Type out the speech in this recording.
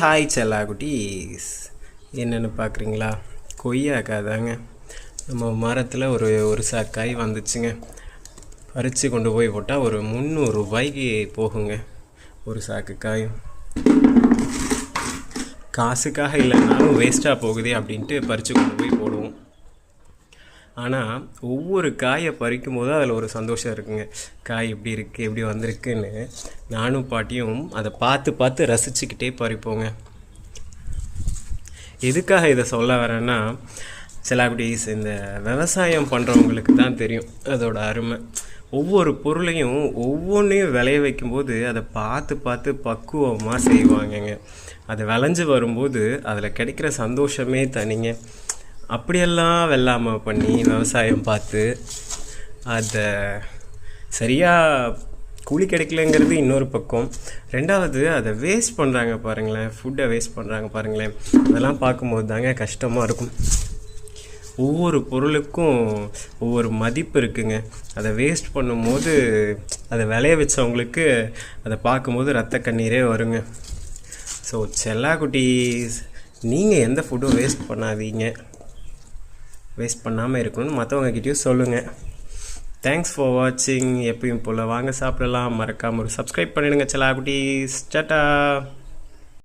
Hi செல்லா குட்டீஸ், என்னென்னு பார்க்குறீங்களா? கொய்யாக்காய் தாங்க. நம்ம மரத்தில் ஒரு சாக்காய் வந்துச்சுங்க. பறித்து கொண்டு போய் போட்டால் ஒரு 300 ரூபாய்க்கு போகுங்க ஒரு சாக்கு காயும். காசுக்காக இல்லைனாலும் வேஸ்ட்டாக போகுதே அப்படின்ட்டு பறித்து கொண்டு போய் போடுவோம். ஆனால் ஒவ்வொரு காயை பறிக்கும் போது அதில் ஒரு சந்தோஷம் இருக்குங்க. காய் எப்படி இருக்குது, எப்படி வந்திருக்குன்னு நானும் பாட்டியும் அதை பார்த்து ரசிச்சுக்கிட்டே பறிப்போங்க. எதுக்காக இதை சொல்ல வரேன்னா, செலாகுட்டீஸ், இந்த விவசாயம் பண்ணுறவங்களுக்கு தான் தெரியும் அதோட அருமை. ஒவ்வொரு பொருளையும் ஒவ்வொன்றையும் விளைய வைக்கும்போது அதை பார்த்து பக்குவமாக செய்வாங்கங்க. அது விளைஞ்சு வரும்போது அதில் கிடைக்கிற சந்தோஷமே தனிங்க. அப்படியெல்லாம் வெள்ளாமல் பண்ணி விவசாயம் பார்த்து அதை சரியாக கூலி கிடைக்கலங்கிறது இன்னொரு பக்கம். ரெண்டாவது, அதை வேஸ்ட் பண்ணுறாங்க பாருங்களேன், ஃபுட்டை வேஸ்ட் பண்ணுறாங்க பாருங்களேன். அதெல்லாம் பார்க்கும்போது தாங்க கஷ்டமாக இருக்கும். ஒவ்வொரு பொருளுக்கும் ஒவ்வொரு மதிப்பு இருக்குங்க. அதை வேஸ்ட் பண்ணும்போது அதை விளைய வச்சவங்களுக்கு அதை பார்க்கும்போது ரத்த கண்ணீரே வருங்க. ஸோ செல்லாக்குட்டீஸ், நீங்கள் எந்த ஃபுட்டும் வேஸ்ட் பண்ணாதீங்க. வேஸ்ட் பண்ணாமல் இருக்கணும்னு மற்றவங்கக்கிட்டையும் சொல்லுங்கள். தேங்க்ஸ் ஃபார் வாட்சிங். எப்பயும் போல் வாங்க சாப்பிடலாம். மறக்காமல் ஒரு சப்ஸ்கிரைப் பண்ணிடுங்க செல்லாக்குட்டீஸ். டாடா.